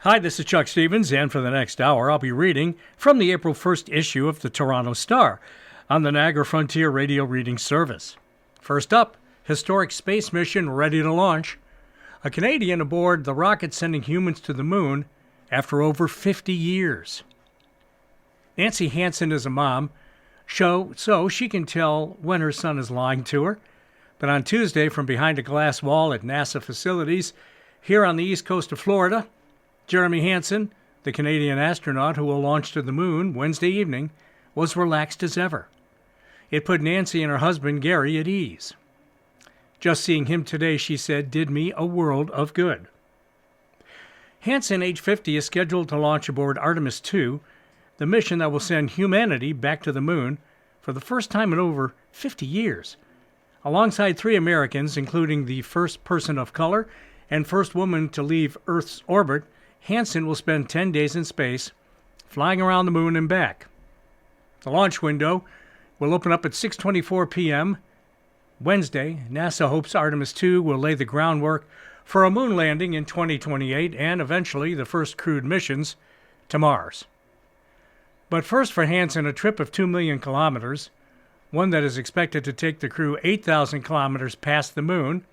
Hi, this is Chuck Stevens, and for the next hour, I'll be reading from the April 1st issue of the Toronto Star on the Niagara Frontier Radio Reading Service. First up, historic space mission ready to launch. A Canadian aboard the rocket sending humans to the moon after over 50 years. Nancy Hansen is a mom, so she can tell when her son is lying to her. But on Tuesday, from behind a glass wall at NASA facilities here on the east coast of Florida, Jeremy Hansen, the Canadian astronaut who will launch to the moon Wednesday evening, was relaxed as ever. It put Nancy and her husband, Gary, at ease. Just seeing him today, she said, did me a world of good. Hansen, age 50, is scheduled to launch aboard Artemis II, the mission that will send humanity back to the moon for the first time in over 50 years, alongside 3 Americans, including the first person of color and first woman to leave Earth's orbit. Hansen will spend 10 days in space, flying around the moon and back. The launch window will open up at 6:24 p.m. Wednesday. NASA hopes Artemis II will lay the groundwork for a moon landing in 2028 and eventually the first crewed missions to Mars. But first for Hansen, a trip of 2 million kilometers, one that is expected to take the crew 8,000 kilometers past the moon,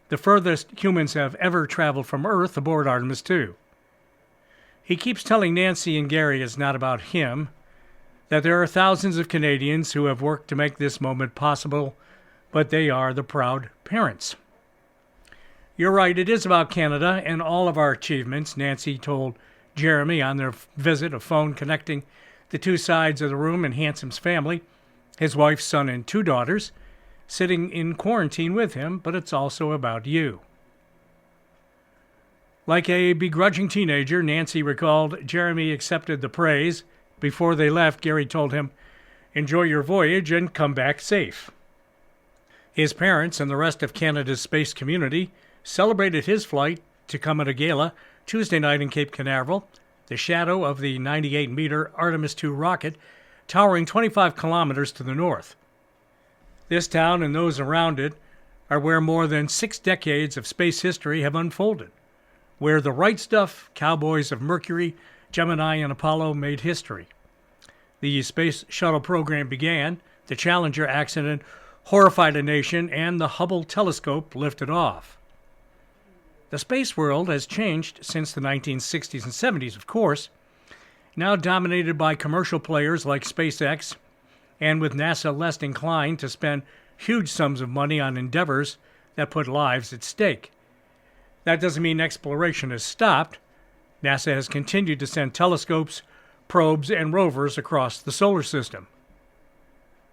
the furthest humans have ever traveled from Earth aboard Artemis II. He keeps telling Nancy and Gary it's not about him, that there are thousands of Canadians who have worked to make this moment possible, but they are the proud parents. You're right, it is about Canada and all of our achievements, Nancy told Jeremy on their visit, a phone connecting the two sides of the room and Hansen's family, his wife, son, and 2 daughters, sitting in quarantine with him, but it's also about you. Like a begrudging teenager, Nancy recalled Jeremy accepted the praise. Before they left, Gary told him, "Enjoy your voyage and come back safe." His parents and the rest of Canada's space community celebrated his flight to come at a gala Tuesday night in Cape Canaveral, the shadow of the 98-meter Artemis II rocket towering 25 kilometers to the north. This town and those around it are where more than 6 decades of space history have unfolded, where the right stuff, cowboys of Mercury, Gemini, and Apollo made history. The space shuttle program began, the Challenger accident horrified a nation, and the Hubble telescope lifted off. The space world has changed since the 1960s and 70s, of course, now dominated by commercial players like SpaceX, and with NASA less inclined to spend huge sums of money on endeavors that put lives at stake. That doesn't mean exploration has stopped. NASA has continued to send telescopes, probes, and rovers across the solar system.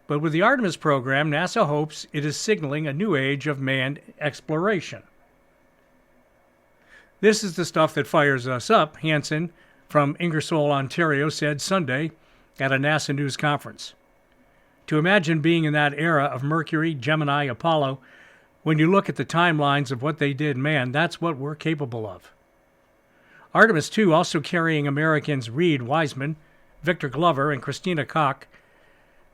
But with the Artemis program, NASA hopes it is signaling a new age of manned exploration. This is the stuff that fires us up, Hansen from Ingersoll, Ontario, said Sunday at a NASA news conference. To imagine being in that era of Mercury, Gemini, Apollo, when you look at the timelines of what they did, man, that's what we're capable of. Artemis II, also carrying Americans Reed Wiseman, Victor Glover, and Christina Koch,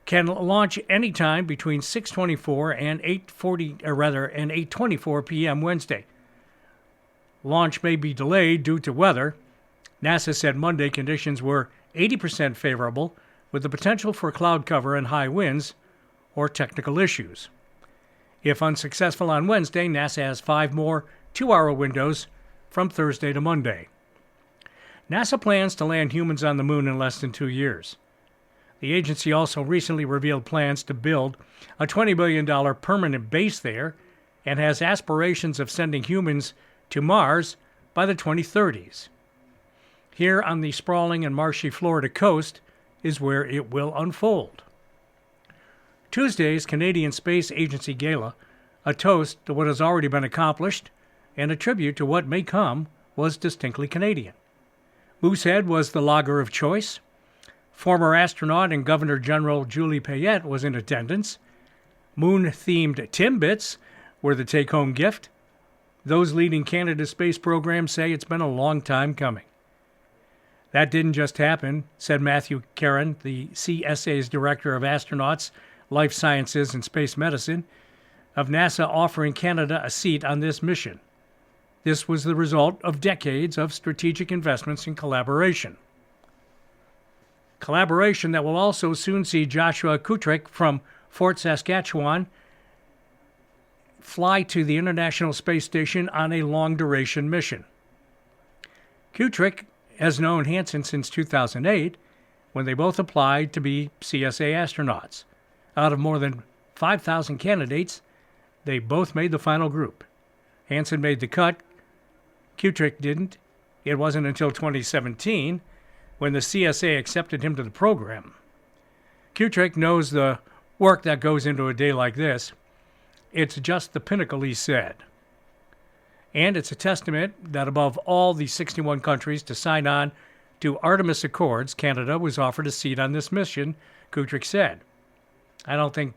can launch anytime between 6:24 and 8:24 p.m. Wednesday. Launch may be delayed due to weather. NASA said Monday conditions were 80% favorable, with the potential for cloud cover and high winds or technical issues. If unsuccessful on Wednesday, NASA has 5 more 2-hour windows from Thursday to Monday. NASA plans to land humans on the moon in less than 2 years. The agency also recently revealed plans to build a $20 billion permanent base there and has aspirations of sending humans to Mars by the 2030s. Here on the sprawling and marshy Florida coast is where it will unfold. Tuesday's Canadian Space Agency Gala, a toast to what has already been accomplished and a tribute to what may come, was distinctly Canadian. Moosehead was the lager of choice. Former astronaut and Governor General Julie Payette was in attendance. Moon-themed Timbits were the take-home gift. Those leading Canada's space program say it's been a long time coming. That didn't just happen, said Matthew Caron, the CSA's Director of Astronauts, Life Sciences, and Space Medicine, of NASA offering Canada a seat on this mission. This was the result of decades of strategic investments in collaboration. Collaboration that will also soon see Joshua Kutrick from Fort Saskatchewan fly to the International Space Station on a long-duration mission. Kutrick has known Hansen since 2008, when they both applied to be CSA astronauts. Out of more than 5,000 candidates, they both made the final group. Hansen made the cut. Kutrick didn't. It wasn't until 2017 when the CSA accepted him to the program. Kutrick knows the work that goes into a day like this. It's just the pinnacle, he said. And it's a testament that above all the 61 countries to sign on to Artemis Accords, Canada was offered a seat on this mission, Kutrick said. I don't think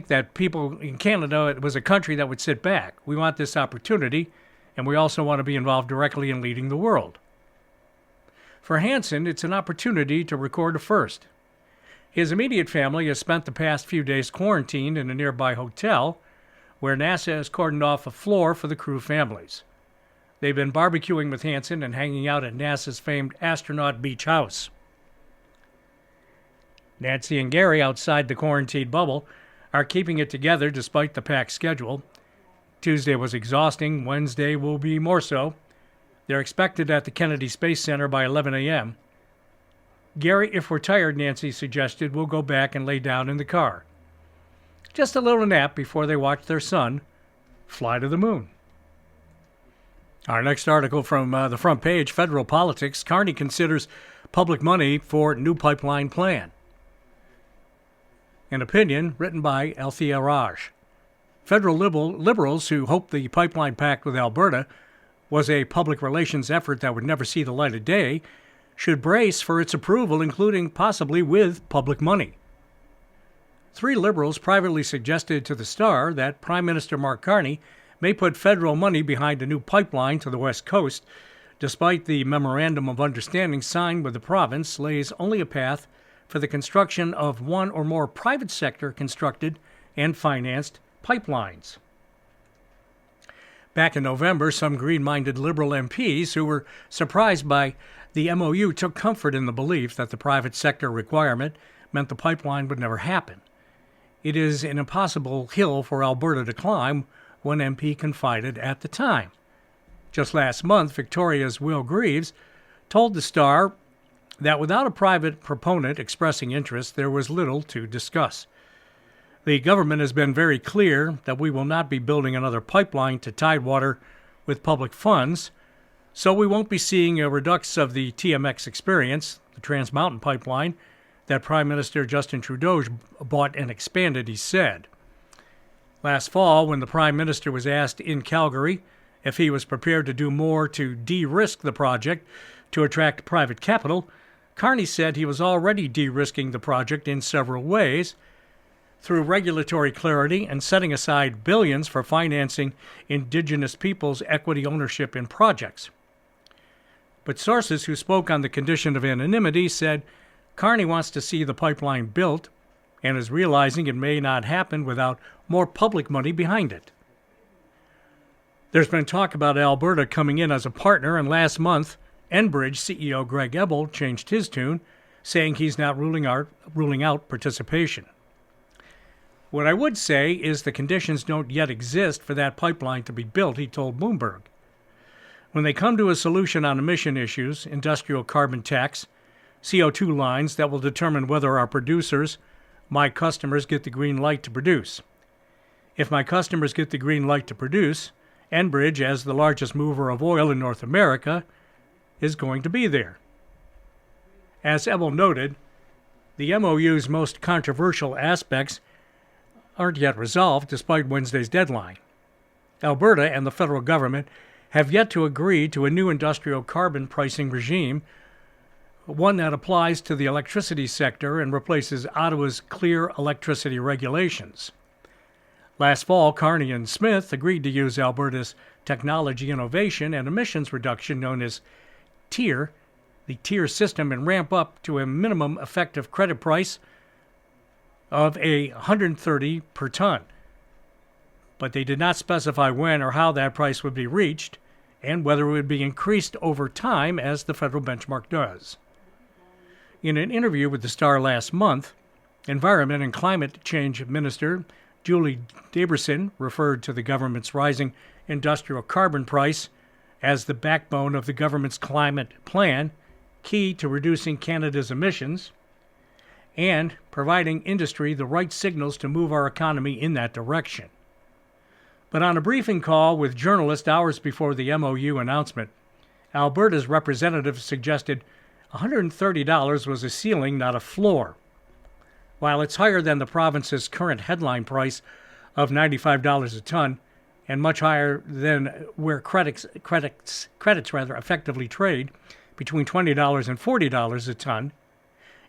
that people in Canada, it was a country that would sit back. We want this opportunity, and we also want to be involved directly in leading the world. For Hansen, it's an opportunity to record a first. His immediate family has spent the past few days quarantined in a nearby hotel, where NASA has cordoned off a floor for the crew families. They've been barbecuing with Hansen and hanging out at NASA's famed astronaut beach house. Nancy and Gary, outside the quarantine bubble, are keeping it together despite the packed schedule. Tuesday was exhausting. Wednesday will be more so. They're expected at the Kennedy Space Center by 11 a.m. Gary, if we're tired, Nancy suggested, we'll go back and lay down in the car. Just a little nap before they watch their son fly to the moon. Our next article from the front page, Federal Politics. Carney considers public money for new pipeline plan. An opinion written by Althea Raj. Federal liberals who hoped the pipeline pact with Alberta was a public relations effort that would never see the light of day should brace for its approval, including possibly with public money. 3 liberals privately suggested to the Star that Prime Minister Mark Carney may put federal money behind a new pipeline to the West Coast, despite the Memorandum of Understanding signed with the province lays only a path for the construction of one or more private sector constructed and financed pipelines. Back in November, some green-minded Liberal MPs who were surprised by the MOU took comfort in the belief that the private sector requirement meant the pipeline would never happen. It is an impossible hill for Alberta to climb, one MP confided at the time. Just last month, Victoria's Will Greaves told the Star that without a private proponent expressing interest, there was little to discuss. The government has been very clear that we will not be building another pipeline to Tidewater with public funds, so we won't be seeing a redux of the TMX experience, the Trans Mountain Pipeline, that Prime Minister Justin Trudeau bought and expanded, he said. Last fall, when the Prime Minister was asked in Calgary if he was prepared to do more to de-risk the project to attract private capital, Carney said he was already de-risking the project in several ways, through regulatory clarity and setting aside billions for financing Indigenous peoples' equity ownership in projects. But sources who spoke on the condition of anonymity said Carney wants to see the pipeline built and is realizing it may not happen without more public money behind it. There's been talk about Alberta coming in as a partner, and last month, Enbridge CEO Greg Ebel changed his tune, saying he's not ruling out participation. What I would say is the conditions don't yet exist for that pipeline to be built, he told Bloomberg. When they come to a solution on emission issues, industrial carbon tax, CO2 lines that will determine whether our producers, my customers, get the green light to produce. If my customers get the green light to produce, Enbridge, as the largest mover of oil in North America, is going to be there. As Ebel noted, the MOU's most controversial aspects aren't yet resolved despite Wednesday's deadline. Alberta and the federal government have yet to agree to a new industrial carbon pricing regime, one that applies to the electricity sector and replaces Ottawa's clear electricity regulations. Last fall, Carney and Smith agreed to use Alberta's technology innovation and emissions reduction known as TIER, the TIER system, and ramp up to a minimum effective credit price of $130 per ton. but they did not specify when or how that price would be reached and whether it would be increased over time as the federal benchmark does. In an interview with the Star last month, Environment and Climate Change Minister Julie Daberson referred to the government's rising industrial carbon price as the backbone of the government's climate plan, key to reducing Canada's emissions, and providing industry the right signals to move our economy in that direction. But on a briefing call with journalists hours before the MOU announcement, Alberta's representative suggested $130 was a ceiling, not a floor. While it's higher than the province's current headline price of $95 a ton, and much higher than where credits effectively trade, between $20 and $40 a ton,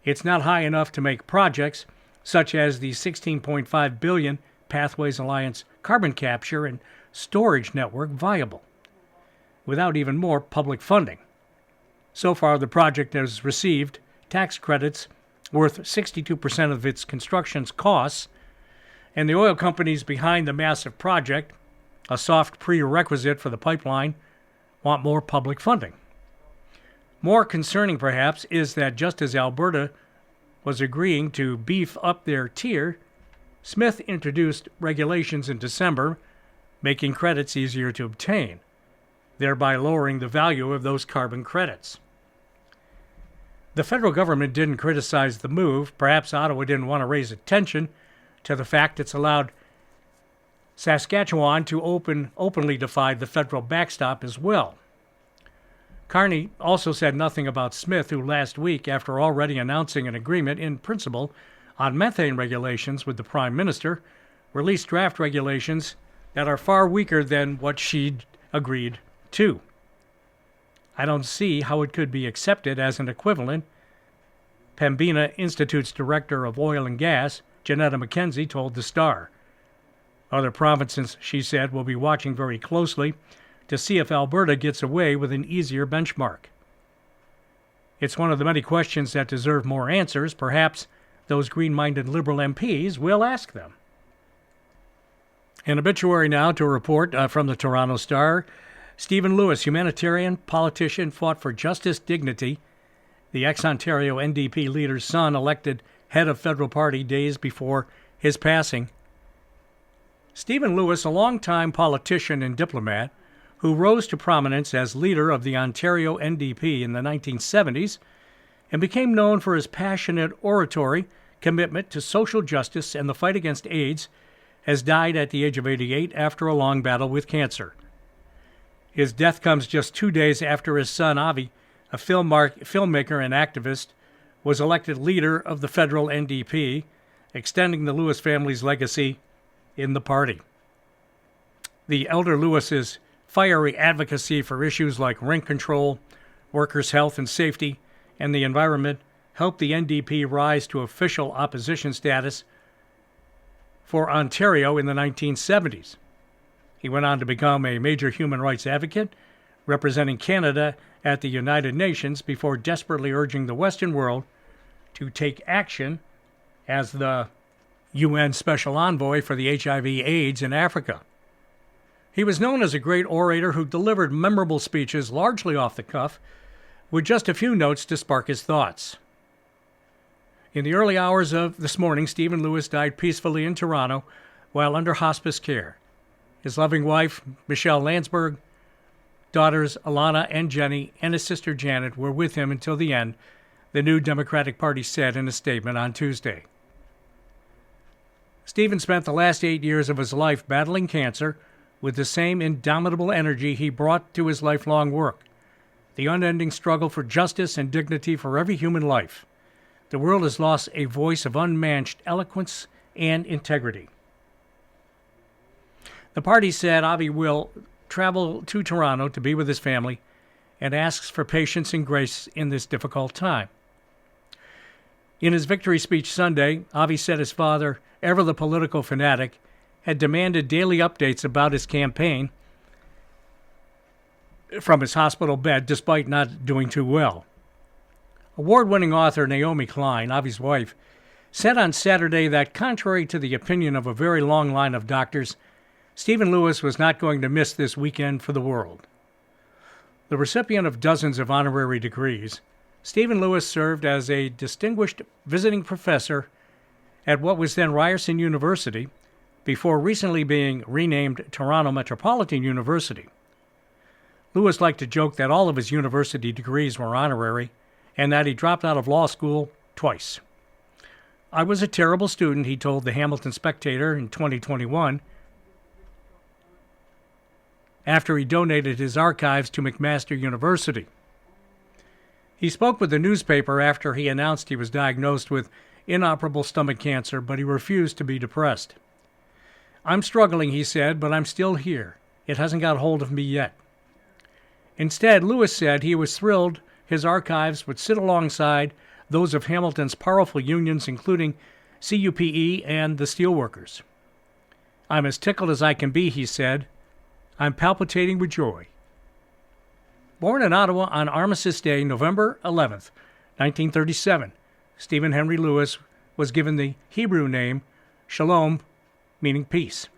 it's not high enough to make projects such as the $16.5 billion Pathways Alliance carbon capture and storage network viable, without even more public funding. So far, the project has received tax credits worth 62% of its construction's costs, and the oil companies behind the massive project, a soft prerequisite for the pipeline, want more public funding. More concerning, perhaps, is that just as Alberta was agreeing to beef up their tier, Smith introduced regulations in December making credits easier to obtain, thereby lowering the value of those carbon credits. The federal government didn't criticize the move. Perhaps Ottawa didn't want to raise attention to the fact it's allowed Saskatchewan to openly defy the federal backstop as well. Carney also said nothing about Smith, who last week, after already announcing an agreement in principle on methane regulations with the Prime Minister, released draft regulations that are far weaker than what she'd agreed to. I don't see how it could be accepted as an equivalent, Pembina Institute's Director of Oil and Gas, Janetta McKenzie, told the Star. Other provinces, she said, will be watching very closely to see if Alberta gets away with an easier benchmark. It's one of the many questions that deserve more answers. Perhaps those green-minded Liberal MPs will ask them. An obituary now to a report from the Toronto Star. Stephen Lewis, humanitarian, politician, fought for justice, dignity. The ex-Ontario NDP leader's son, elected head of federal party days before his passing. Stephen Lewis, a longtime politician and diplomat who rose to prominence as leader of the Ontario NDP in the 1970s and became known for his passionate oratory, commitment to social justice, and the fight against AIDS, has died at the age of 88 after a long battle with cancer. His death comes just 2 days after his son, Avi, a filmmaker and activist, was elected leader of the federal NDP, extending the Lewis family's legacy in the party. The elder Lewis's fiery advocacy for issues like rent control, workers' health and safety, and the environment helped the NDP rise to official opposition status for Ontario in the 1970s. He went on to become a major human rights advocate, representing Canada at the United Nations before desperately urging the Western world to take action as the UN Special Envoy for the HIV/AIDS in Africa. He was known as a great orator who delivered memorable speeches largely off the cuff, with just a few notes to spark his thoughts. In the early hours of this morning, Stephen Lewis died peacefully in Toronto while under hospice care. His loving wife, Michelle Landsberg, daughters Alana and Jenny, and his sister Janet were with him until the end, the New Democratic Party said in a statement on Tuesday. Stephen spent the last 8 years of his life battling cancer with the same indomitable energy he brought to his lifelong work, the unending struggle for justice and dignity for every human life. The world has lost a voice of unmatched eloquence and integrity. The party said Avi will travel to Toronto to be with his family and asks for patience and grace in this difficult time. In his victory speech Sunday, Avi said his father, ever the political fanatic, had demanded daily updates about his campaign from his hospital bed despite not doing too well. Award-winning author Naomi Klein, Avi's wife, said on Saturday that contrary to the opinion of a very long line of doctors, Stephen Lewis was not going to miss this weekend for the world. The recipient of dozens of honorary degrees, Stephen Lewis served as a distinguished visiting professor at what was then Ryerson University, before recently being renamed Toronto Metropolitan University. Lewis liked to joke that all of his university degrees were honorary and that he dropped out of law school twice. "I was a terrible student," he told the Hamilton Spectator in 2021, after he donated his archives to McMaster University. He spoke with the newspaper after he announced he was diagnosed with inoperable stomach cancer, but he refused to be depressed. "I'm struggling," he said, "but I'm still here. It hasn't got hold of me yet." Instead, Lewis said he was thrilled his archives would sit alongside those of Hamilton's powerful unions, including CUPE and the Steelworkers. "I'm as tickled as I can be," he said. "I'm palpitating with joy." Born in Ottawa on Armistice Day, November 11th, 1937, Stephen Henry Lewis was given the Hebrew name Shalom, meaning peace.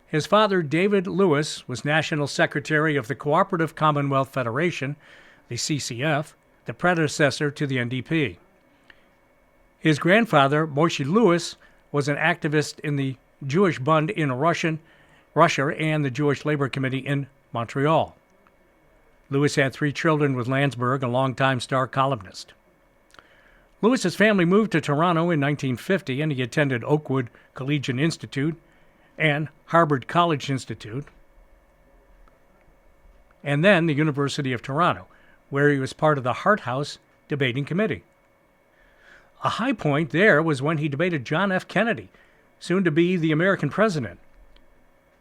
His father, David Lewis, was National Secretary of the Cooperative Commonwealth Federation, the CCF, the predecessor to the NDP. His grandfather, Moshe Lewis, was an activist in the Jewish Bund in Russia and the Jewish Labor Committee in Montreal. Lewis had 3 children with Landsberg, a longtime Star columnist. Lewis's family moved to Toronto in 1950, and he attended Oakwood Collegiate Institute and Harvard College Institute, and then the University of Toronto, where he was part of the Hart House debating committee. A high point there was when he debated John F. Kennedy, soon to be the American president.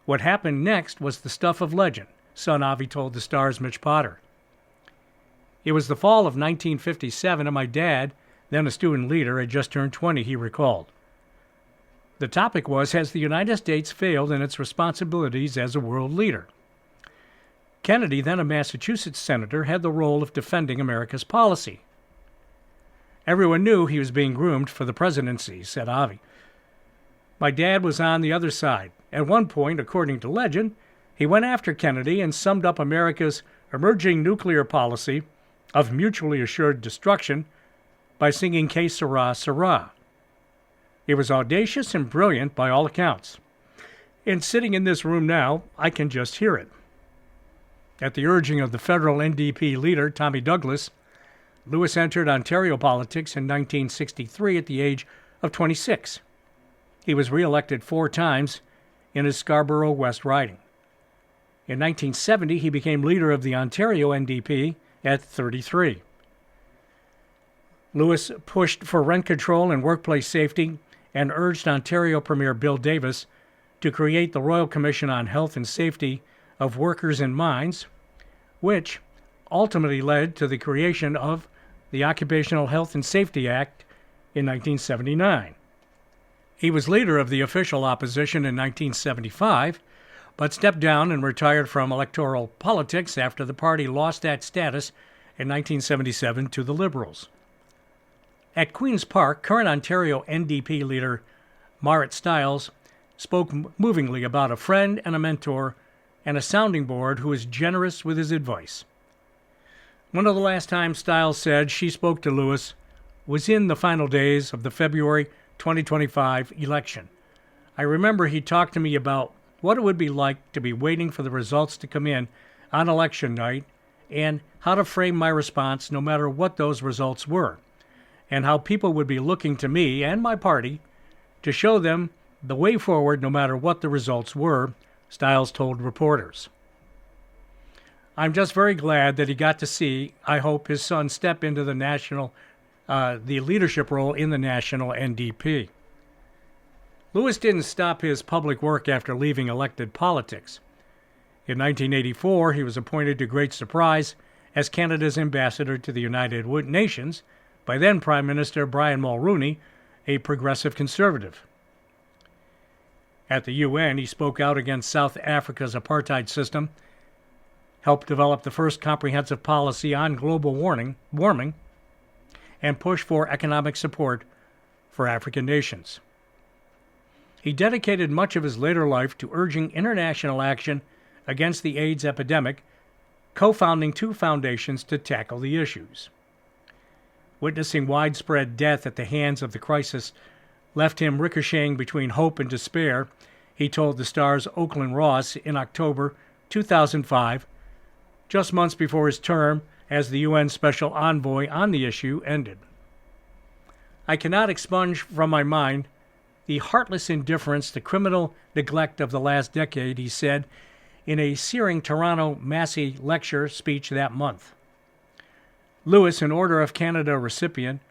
What happened next was the stuff of legend, son Avi told the Star's Mitch Potter. "It was the fall of 1957, and my dad, then a student leader, had just turned 20, he recalled. The topic was, has the United States failed in its responsibilities as a world leader? Kennedy, then a Massachusetts senator, had the role of defending America's policy. Everyone knew he was being groomed for the presidency," said Avi. "My dad was on the other side. At one point, according to legend, he went after Kennedy and summed up America's emerging nuclear policy of mutually assured destruction by singing Que Sera, Sera. It was audacious and brilliant by all accounts. And sitting in this room now, I can just hear it." At the urging of the federal NDP leader, Tommy Douglas, Lewis entered Ontario politics in 1963 at the age of 26. He was re-elected 4 times in his Scarborough West riding. In 1970, he became leader of the Ontario NDP at 33. Lewis pushed for rent control and workplace safety and urged Ontario Premier Bill Davis to create the Royal Commission on Health and Safety of Workers in Mines, which ultimately led to the creation of the Occupational Health and Safety Act in 1979. He was leader of the official opposition in 1975, but stepped down and retired from electoral politics after the party lost that status in 1977 to the Liberals. At Queen's Park, current Ontario NDP leader Marit Stiles spoke movingly about a friend and a mentor and a sounding board who was generous with his advice. One of the last times Stiles said she spoke to Lewis was in the final days of the February 2025 election. "I remember he talked to me about what it would be like to be waiting for the results to come in on election night and how to frame my response no matter what those results were, and how people would be looking to me and my party to show them the way forward no matter what the results were," Stiles told reporters. "I'm just very glad that he got to see, I hope, his son step into the leadership role in the national NDP." Lewis didn't stop his public work after leaving elected politics. In 1984, he was appointed to great surprise as Canada's ambassador to the United Nations by then Prime Minister Brian Mulroney, a progressive conservative. At the UN, he spoke out against South Africa's apartheid system, helped develop the first comprehensive policy on global warming, and pushed for economic support for African nations. He dedicated much of his later life to urging international action against the AIDS epidemic, co-founding 2 foundations to tackle the issues. Witnessing widespread death at the hands of the crisis left him ricocheting between hope and despair, he told the Star's Oakland Ross in October 2005, just months before his term as the UN Special Envoy on the issue ended. I cannot expunge from my mind the heartless indifference to criminal neglect of the last decade, he said in a searing Toronto Massey lecture speech that month. Lewis, an Order of Canada recipient,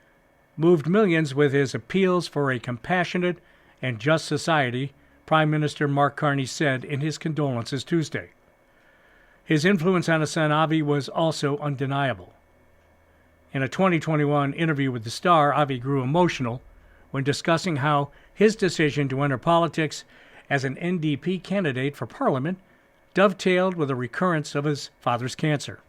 moved millions with his appeals for a compassionate and just society, Prime Minister Mark Carney said in his condolences Tuesday. His influence on his son Avi was also undeniable. In a 2021 interview with The Star, Avi grew emotional when discussing how his decision to enter politics as an NDP candidate for Parliament dovetailed with a recurrence of his father's cancer.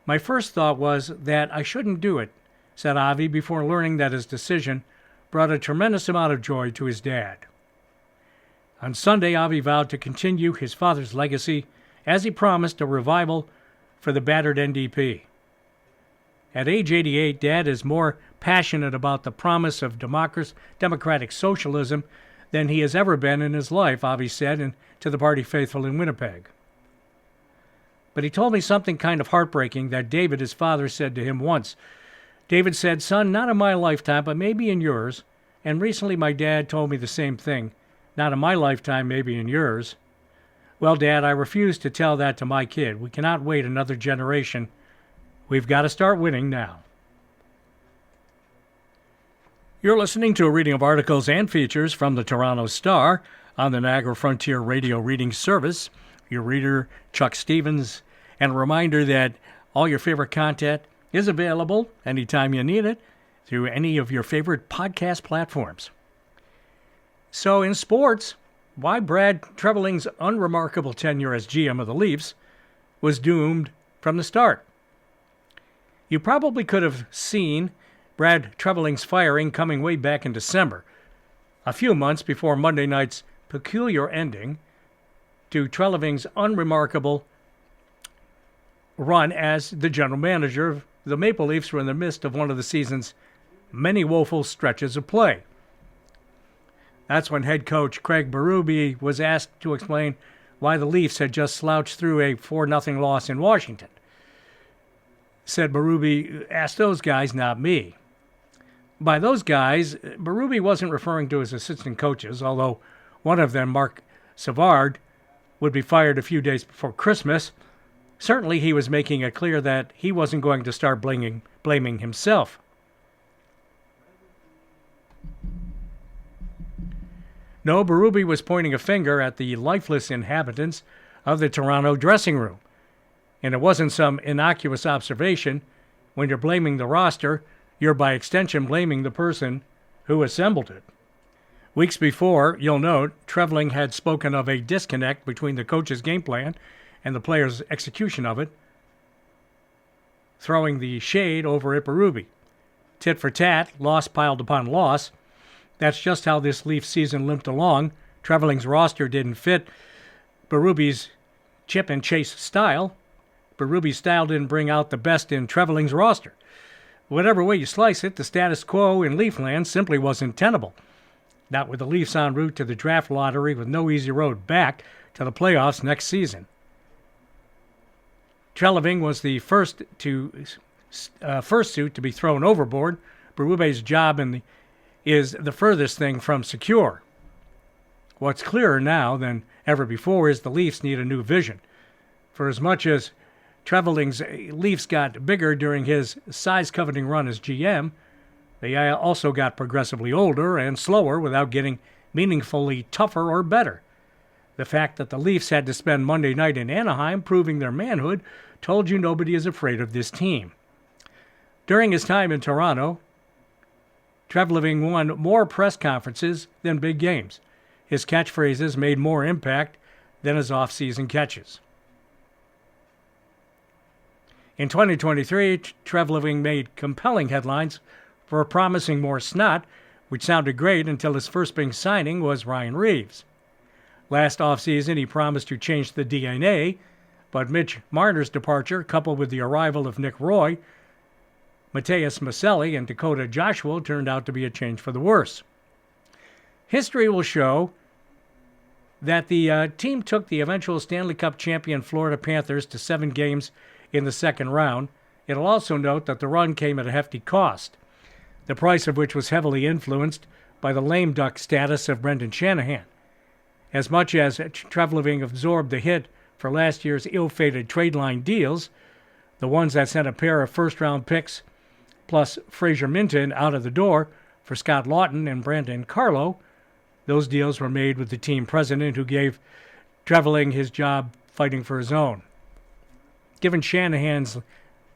My first thought was that I shouldn't do it, said Avi before learning that his decision brought a tremendous amount of joy to his dad. On Sunday, Avi vowed to continue his father's legacy as he promised a revival for the battered NDP. At age 88, Dad is more passionate about the promise of democratic socialism than he has ever been in his life, Avi said to the party faithful in Winnipeg. But he told me something kind of heartbreaking that David, his father, said to him once. David said, "Son, not in my lifetime, but maybe in yours." And recently my dad told me the same thing. Not in my lifetime, maybe in yours. Well, Dad, I refuse to tell that to my kid. We cannot wait another generation. We've got to start winning now. You're listening to a reading of articles and features from the Toronto Star on the Niagara Frontier Radio Reading Service. Your reader, Chuck Stevens, and a reminder that all your favorite content is available anytime you need it through any of your favorite podcast platforms. So in sports, why Brad Treveling's unremarkable tenure as GM of the Leafs was doomed from the start. You probably could have seen Brad Treveling's firing coming way back in December, a few months before Monday night's peculiar ending to Treliving's unremarkable run as the general manager. The Maple Leafs were in the midst of one of the season's many woeful stretches of play. That's when head coach Craig Berube was asked to explain why the Leafs had just slouched through a 4-0 loss in Washington. Said Berube, "Ask those guys, not me." By those guys, Berube wasn't referring to his assistant coaches, although one of them, Mark Savard, would be fired a few days before Christmas. Certainly he was making it clear that he wasn't going to start blaming himself. No, Berube was pointing a finger at the lifeless inhabitants of the Toronto dressing room. And it wasn't some innocuous observation. When you're blaming the roster, you're by extension blaming the person who assembled it. Weeks before, you'll note, Treveling had spoken of a disconnect between the coach's game plan and the players' execution of it, throwing the shade over at Berube. Tit for tat, loss piled upon loss. That's just how this Leaf season limped along. Treveling's roster didn't fit Berube's chip and chase style. Berube's style didn't bring out the best in Treveling's roster. Whatever way you slice it, the status quo in Leafland simply wasn't tenable. Not with the Leafs en route to the draft lottery with no easy road back to the playoffs next season. Treliving was the first suit to be thrown overboard. Berube's job is the furthest thing from secure. What's clearer now than ever before is the Leafs need a new vision. For as much as Treveling's Leafs got bigger during his size-coveting run as GM, they also got progressively older and slower without getting meaningfully tougher or better. The fact that the Leafs had to spend Monday night in Anaheim proving their manhood told you nobody is afraid of this team. During his time in Toronto, Treliving won more press conferences than big games. His catchphrases made more impact than his off-season catches. In 2023, Treliving made compelling headlines for promising more snot which sounded great until his first big signing was Ryan Reaves. Last offseason, he promised to change the DNA, but Mitch Marner's departure, coupled with the arrival of Nick Roy, Mateus Maselli, and Dakota Joshua, turned out to be a change for the worse. History will show that the team took the eventual Stanley Cup champion Florida Panthers to 7 games in the second round. It'll also note that the run came at a hefty cost, the price of which was heavily influenced by the lame duck status of Brendan Shanahan. As much as Treliving absorbed the hit for last year's ill-fated trade line deals, the ones that sent a pair of first-round picks plus Fraser Minton out of the door for Scott Lawton and Brandon Carlo, those deals were made with the team president who gave Treliving his job fighting for his own. Given Shanahan's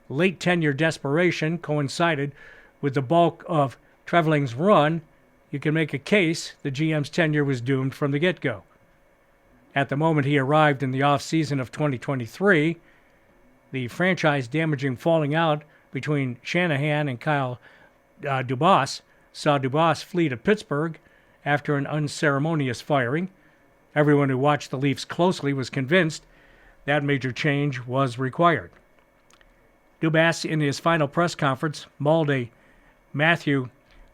late tenure desperation coincided with the bulk of Treliving's run, you can make a case the GM's tenure was doomed from the get-go. At the moment he arrived in the off-season of 2023, the franchise-damaging falling out between Shanahan and Kyle Dubas saw Dubas flee to Pittsburgh after an unceremonious firing. Everyone who watched the Leafs closely was convinced that major change was required. Dubas, in his final press conference, mauled a Matthew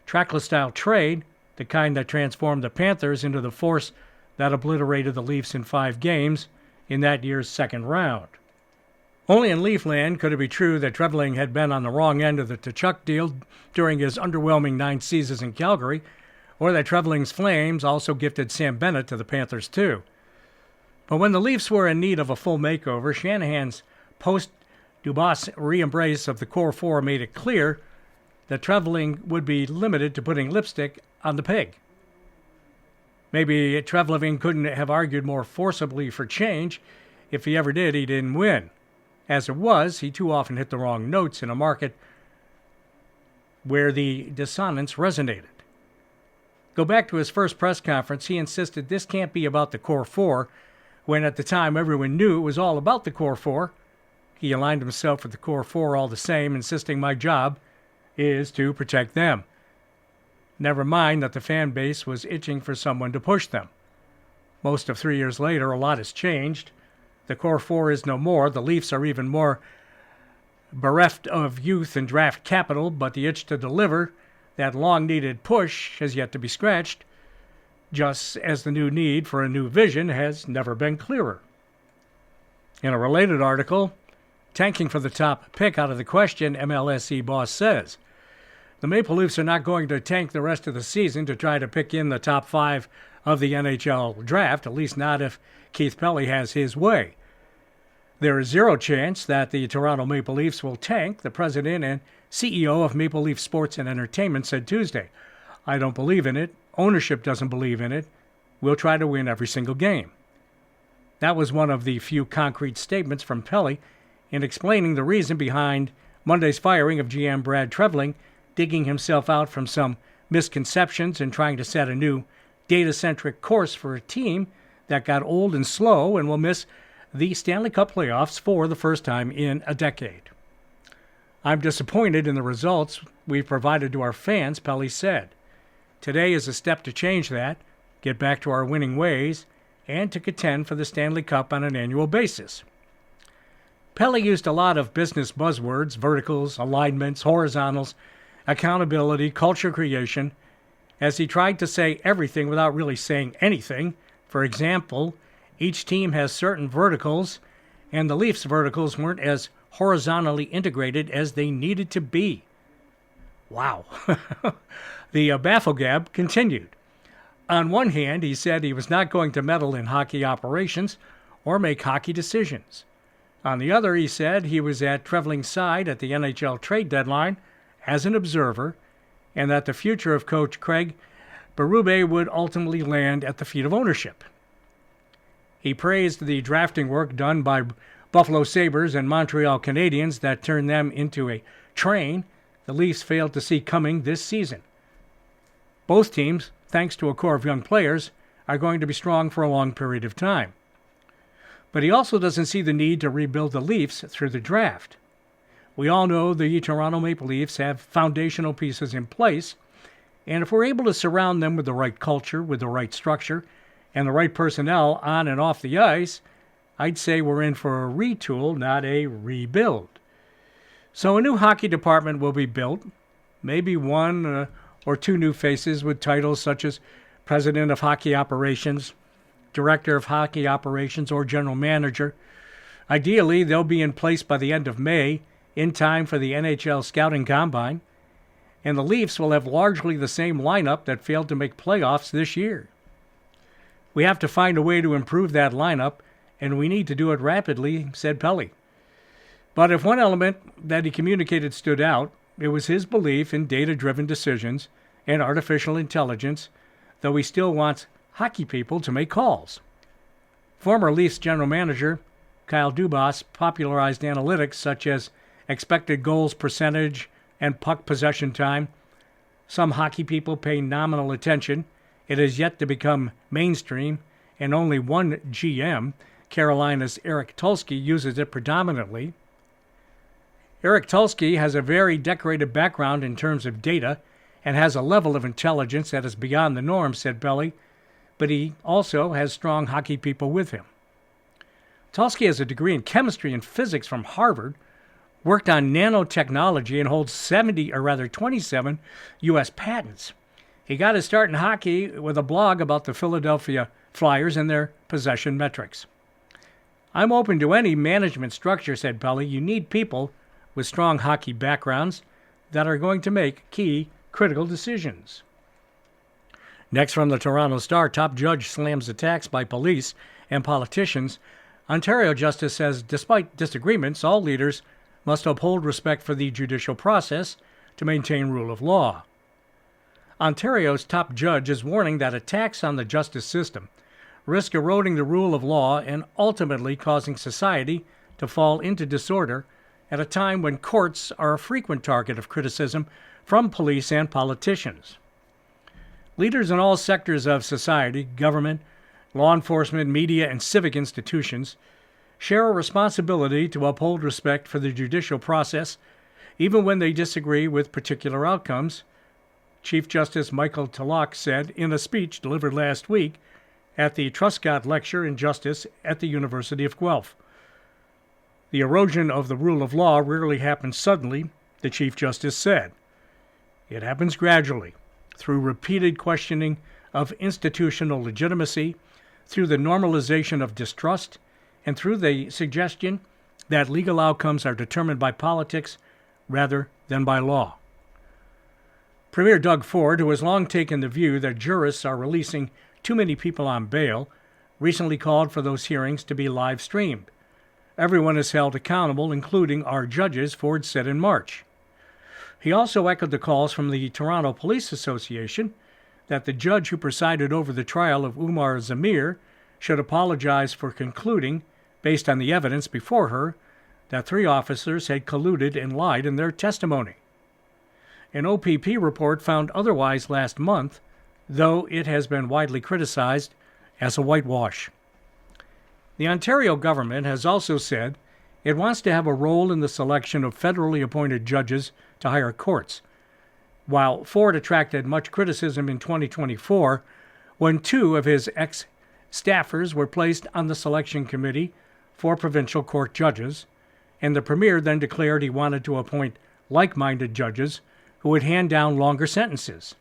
Trackley-style trade, the kind that transformed the Panthers into the force that obliterated the Leafs in 5 games in that year's second round. Only in Leafland could it be true that Treliving had been on the wrong end of the Tkachuk deal during his underwhelming 9 seasons in Calgary, or that Treliving's Flames also gifted Sam Bennett to the Panthers too. But when the Leafs were in need of a full makeover, Shanahan's post-Dubas re-embrace of the core four made it clear that Treliving would be limited to putting lipstick on the pig. Maybe Treliving couldn't have argued more forcibly for change. If he ever did, he didn't win. As it was, he too often hit the wrong notes in a market where the dissonance resonated. Go back to his first press conference, he insisted this can't be about the core four, when at the time everyone knew it was all about the core four. He aligned himself with the core four all the same, insisting my job is to protect them. Never mind that the fan base was itching for someone to push them. Most of 3 years later, a lot has changed. The core four is no more. The Leafs are even more bereft of youth and draft capital, but the itch to deliver that long-needed push has yet to be scratched, just as the new need for a new vision has never been clearer. In a related article, tanking for the top pick out of the question, MLSE boss says, the Maple Leafs are not going to tank the rest of the season to try to pick in the top 5 of the NHL draft, at least not if Keith Pelley has his way. There is zero chance that the Toronto Maple Leafs will tank, the president and CEO of Maple Leaf Sports and Entertainment said Tuesday. I don't believe in it. Ownership doesn't believe in it. We'll try to win every single game. That was one of the few concrete statements from Pelley in explaining the reason behind Monday's firing of GM Brad Treliving, digging himself out from some misconceptions and trying to set a new data-centric course for a team that got old and slow and will miss the Stanley Cup playoffs for the first time in a decade. I'm disappointed in the results we've provided to our fans, Pelley said. Today is a step to change that, get back to our winning ways, and to contend for the Stanley Cup on an annual basis. Pelley used a lot of business buzzwords, verticals, alignments, horizontals, accountability, culture creation, as he tried to say everything without really saying anything. For example, each team has certain verticals, and the Leafs' verticals weren't as horizontally integrated as they needed to be. Wow. The bafflegab continued. On one hand, he said he was not going to meddle in hockey operations or make hockey decisions. On the other, he said he was at Treliving's side at the NHL trade deadline as an observer, and that the future of coach Craig Berube would ultimately land at the feet of ownership. He praised the drafting work done by Buffalo Sabres and Montreal Canadiens that turned them into a train the Leafs failed to see coming this season. Both teams, thanks to a core of young players, are going to be strong for a long period of time. But he also doesn't see the need to rebuild the Leafs through the draft. We all know the Toronto Maple Leafs have foundational pieces in place, And if we're able to surround them with the right culture, with the right structure, and the right personnel on and off the ice, I'd say we're in for a retool, not a rebuild. So a new hockey department will be built, maybe one or two new faces with titles such as President of Hockey Operations, Director of Hockey Operations, or General Manager. Ideally, they'll be in place by the end of May, in time for the NHL Scouting Combine. And the Leafs will have largely the same lineup that failed to make playoffs this year. We have to find a way to improve that lineup, and we need to do it rapidly, said Pelly. But if one element that he communicated stood out, it was his belief in data-driven decisions and artificial intelligence, though he still wants hockey people to make calls. Former Leafs general manager Kyle Dubas popularized analytics such as expected goals percentage and puck possession time. Some hockey people pay nominal attention. It has yet to become mainstream, and only one GM, Carolina's Eric Tulsky, uses it predominantly. Eric Tulsky has a very decorated background in terms of data and has a level of intelligence that is beyond the norm, said Pelly, but he also has strong hockey people with him. Tulsky has a degree in chemistry and physics from Harvard, worked on nanotechnology, and holds 27 U.S. patents. He got his start in hockey with a blog about the Philadelphia Flyers and their possession metrics. I'm open to any management structure, said Pelly. You need people with strong hockey backgrounds that are going to make key, critical decisions. Next from the Toronto Star, top judge slams attacks by police and politicians. Ontario Justice says despite disagreements, all leaders must uphold respect for the judicial process to maintain rule of law. Ontario's top judge is warning that attacks on the justice system risk eroding the rule of law and ultimately causing society to fall into disorder at a time when courts are a frequent target of criticism from police and politicians. Leaders in all sectors of society, government, law enforcement, media, and civic institutions share a responsibility to uphold respect for the judicial process, even when they disagree with particular outcomes, Chief Justice Michael Tulloch said in a speech delivered last week at the Truscott Lecture in Justice at the University of Guelph. The erosion of the rule of law rarely happens suddenly, the Chief Justice said. It happens gradually, through repeated questioning of institutional legitimacy, through the normalization of distrust, and through the suggestion that legal outcomes are determined by politics rather than by law. Premier Doug Ford, who has long taken the view that jurists are releasing too many people on bail, recently called for those hearings to be live-streamed. Everyone is held accountable, including our judges, Ford said in March. He also echoed the calls from the Toronto Police Association that the judge who presided over the trial of Umar Zamir should apologize for concluding, based on the evidence before her, that 3 officers had colluded and lied in their testimony. An OPP report found otherwise last month, though it has been widely criticized as a whitewash. The Ontario government has also said it wants to have a role in the selection of federally appointed judges to higher courts, while Ford attracted much criticism in 2024 when 2 of his ex-staffers were placed on the selection committee for provincial court judges, and the Premier then declared he wanted to appoint like-minded judges who would hand down longer sentences.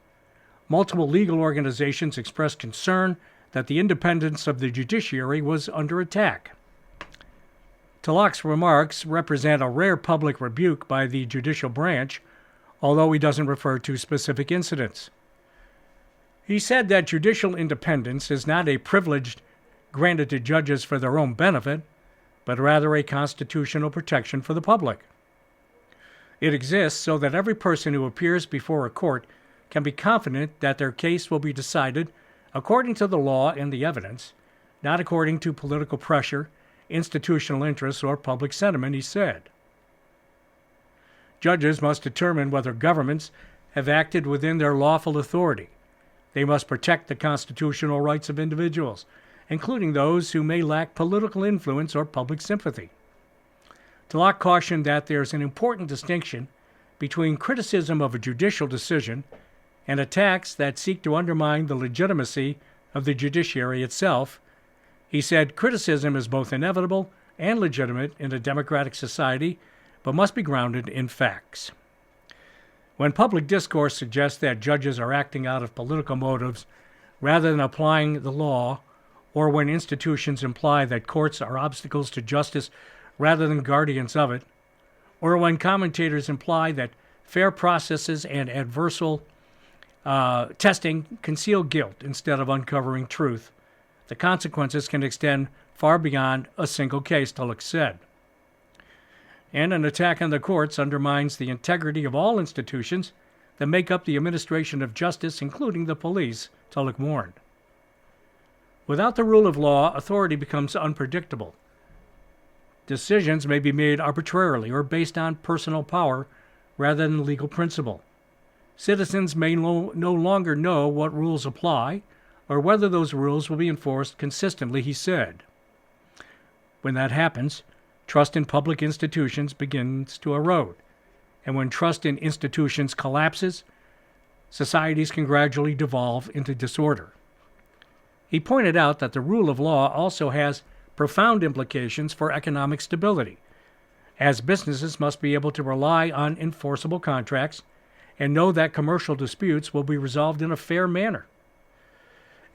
Multiple legal organizations expressed concern that the independence of the judiciary was under attack. Tulloch's remarks represent a rare public rebuke by the judicial branch, although he doesn't refer to specific incidents. He said that judicial independence is not a privilege granted to judges for their own benefit, but rather a constitutional protection for the public. It exists so that every person who appears before a court can be confident that their case will be decided according to the law and the evidence, not according to political pressure, institutional interests, or public sentiment, he said. Judges must determine whether governments have acted within their lawful authority. They must protect the constitutional rights of individuals, including those who may lack political influence or public sympathy. Tulloch cautioned that there's an important distinction between criticism of a judicial decision and attacks that seek to undermine the legitimacy of the judiciary itself. He said criticism is both inevitable and legitimate in a democratic society, but must be grounded in facts. When public discourse suggests that judges are acting out of political motives rather than applying the law, or when institutions imply that courts are obstacles to justice rather than guardians of it, or when commentators imply that fair processes and adversarial testing conceal guilt instead of uncovering truth, the consequences can extend far beyond a single case, Tulloch said. And an attack on the courts undermines the integrity of all institutions that make up the administration of justice, including the police, Tulloch warned. Without the rule of law, authority becomes unpredictable. Decisions may be made arbitrarily or based on personal power rather than legal principle. Citizens may no longer know what rules apply or whether those rules will be enforced consistently, he said. When that happens, trust in public institutions begins to erode. And when trust in institutions collapses, societies can gradually devolve into disorder. He pointed out that the rule of law also has profound implications for economic stability, as businesses must be able to rely on enforceable contracts and know that commercial disputes will be resolved in a fair manner.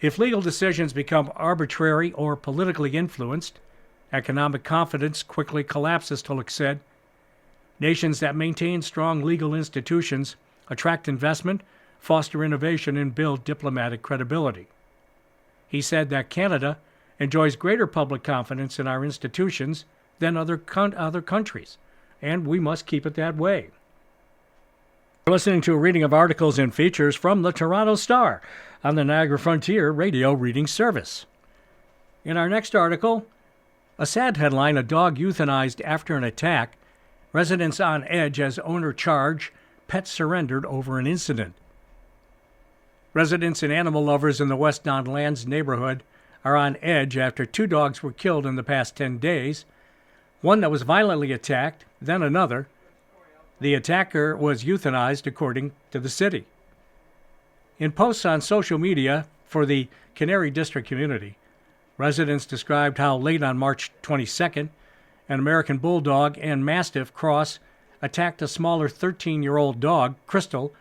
If legal decisions become arbitrary or politically influenced, economic confidence quickly collapses, Tulloch said. Nations that maintain strong legal institutions attract investment, foster innovation, and build diplomatic credibility. He said that Canada enjoys greater public confidence in our institutions than other countries, and we must keep it that way. We're listening to a reading of articles and features from the Toronto Star on the Niagara Frontier Radio Reading Service. In our next article, a sad headline, a dog euthanized after an attack, residents on edge as owner charge, pet surrendered over an incident. Residents and animal lovers in the West Don Lands neighborhood are on edge after 2 dogs were killed in the past 10 days, one that was violently attacked, then another. The attacker was euthanized, according to the city. In posts on social media for the Canary District community, residents described how late on March 22nd, an American Bulldog and Mastiff cross attacked a smaller 13-year-old dog, Crystal,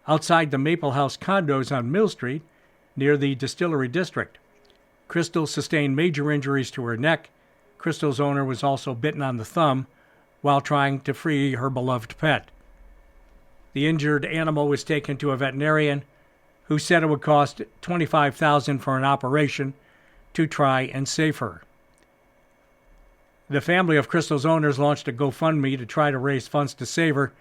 outside the Maple House condos on Mill Street near the Distillery District. Crystal sustained major injuries to her neck. Crystal's owner was also bitten on the thumb while trying to free her beloved pet. The injured animal was taken to a veterinarian who said it would cost $25,000 for an operation to try and save her. The family of Crystal's owners launched a GoFundMe to try to raise funds to save her,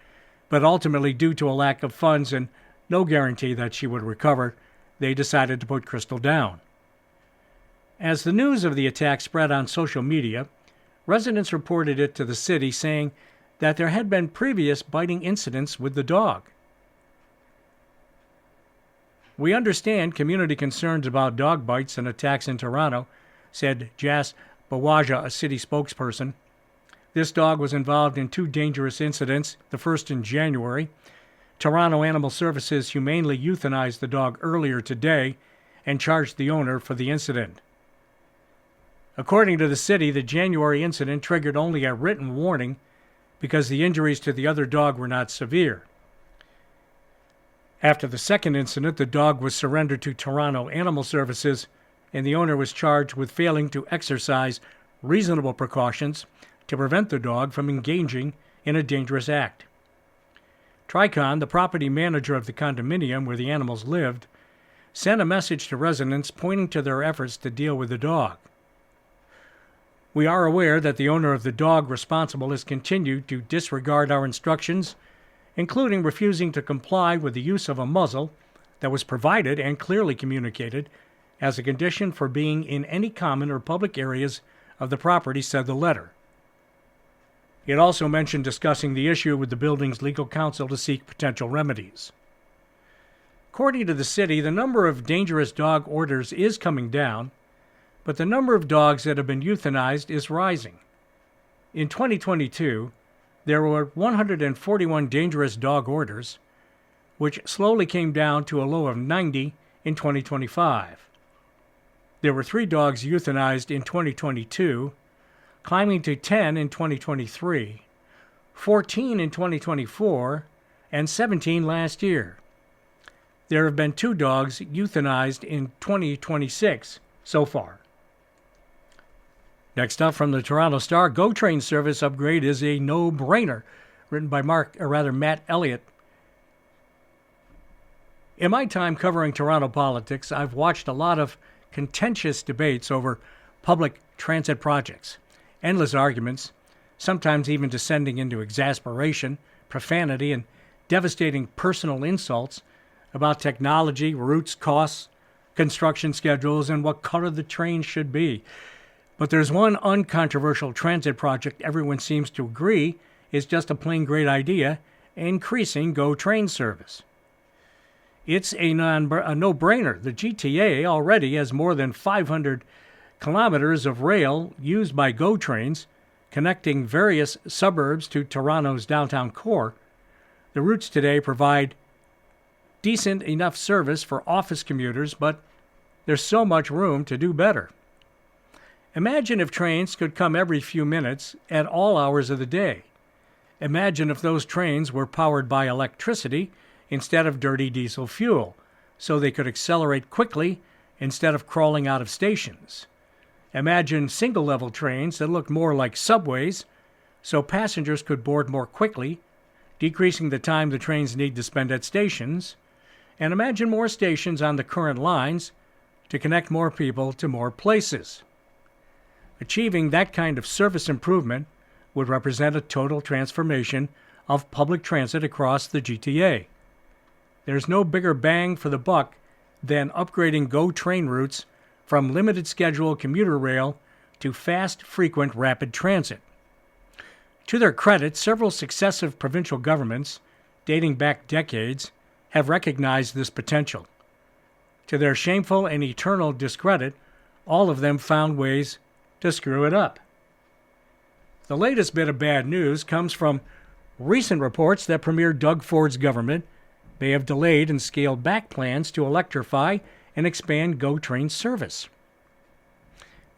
but ultimately, due to a lack of funds and no guarantee that she would recover, they decided to put Crystal down. As the news of the attack spread on social media, residents reported it to the city, saying that there had been previous biting incidents with the dog. We understand community concerns about dog bites and attacks in Toronto, said Jas Bawaja, a city spokesperson. This dog was involved in 2 dangerous incidents, the first in January. Toronto Animal Services humanely euthanized the dog earlier today and charged the owner for the incident. According to the city, the January incident triggered only a written warning because the injuries to the other dog were not severe. After the second incident, the dog was surrendered to Toronto Animal Services, and the owner was charged with failing to exercise reasonable precautions to prevent the dog from engaging in a dangerous act. Tricon, the property manager of the condominium where the animals lived, sent a message to residents pointing to their efforts to deal with the dog. We are aware that the owner of the dog responsible has continued to disregard our instructions, including refusing to comply with the use of a muzzle that was provided and clearly communicated as a condition for being in any common or public areas of the property, said the letter. It also mentioned discussing the issue with the building's legal counsel to seek potential remedies. According to the city, the number of dangerous dog orders is coming down, but the number of dogs that have been euthanized is rising. In 2022, there were 141 dangerous dog orders, which slowly came down to a low of 90 in 2025. There were 3 dogs euthanized in 2022, climbing to 10 in 2023, 14 in 2024, and 17 last year. There have been 2 dogs euthanized in 2026 so far. Next up from the Toronto Star, GO train service upgrade is a no-brainer, written by Matt Elliott. In my time covering Toronto politics, I've watched a lot of contentious debates over public transit projects, endless arguments, sometimes even descending into exasperation, profanity, and devastating personal insults about technology, routes, costs, construction schedules, and what color the train should be. But there's one uncontroversial transit project everyone seems to agree is just a plain great idea: increasing GO train service. It's a no-brainer. The GTA already has more than 500 kilometers of rail used by GO trains, connecting various suburbs to Toronto's downtown core. The routes today provide decent enough service for office commuters, but there's so much room to do better. Imagine if trains could come every few minutes at all hours of the day. Imagine if those trains were powered by electricity instead of dirty diesel fuel, so they could accelerate quickly instead of crawling out of stations. Imagine single-level trains that looked more like subways, so passengers could board more quickly, decreasing the time the trains need to spend at stations. And imagine more stations on the current lines to connect more people to more places. Achieving that kind of service improvement would represent a total transformation of public transit across the GTA. There's no bigger bang for the buck than upgrading GO train routes from limited schedule commuter rail to fast, frequent, rapid transit. To their credit, several successive provincial governments, dating back decades, have recognized this potential. To their shameful and eternal discredit, all of them found ways to screw it up. The latest bit of bad news comes from recent reports that Premier Doug Ford's government may have delayed and scaled back plans to electrify and expand GO train service.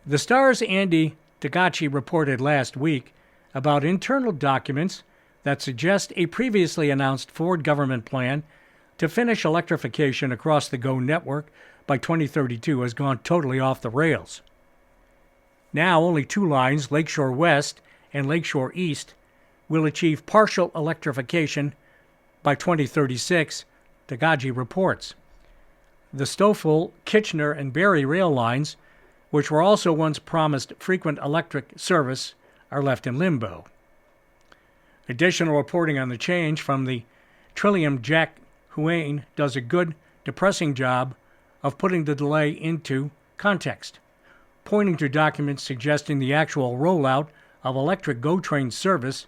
The Star's Andy Tagachi reported last week about internal documents that suggest a previously announced Ford government plan to finish electrification across the GO network by 2032 has gone totally off the rails. Now only 2 lines, Lakeshore West and Lakeshore East, will achieve partial electrification by 2036, Tagachi reports. The Stoffel, Kitchener, and Barrie rail lines, which were also once promised frequent electric service, are left in limbo. Additional reporting on the change from the Trillium Jack Huane does a good, depressing job of putting the delay into context, pointing to documents suggesting the actual rollout of electric GO train service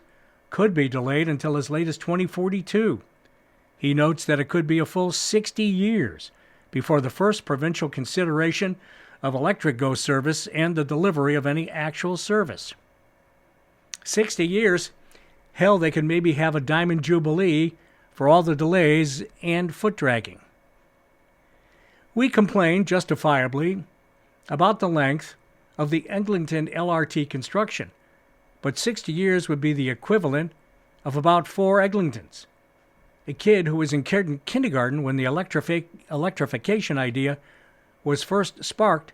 could be delayed until as late as 2042. He notes that it could be a full 60 years before the first provincial consideration of electric GO service and the delivery of any actual service. 60 years? Hell, they could maybe have a diamond jubilee for all the delays and foot dragging. We complain, justifiably, about the length of the Eglinton LRT construction, but 60 years would be the equivalent of about 4 Eglingtons. A kid who was in kindergarten when the electrification idea was first sparked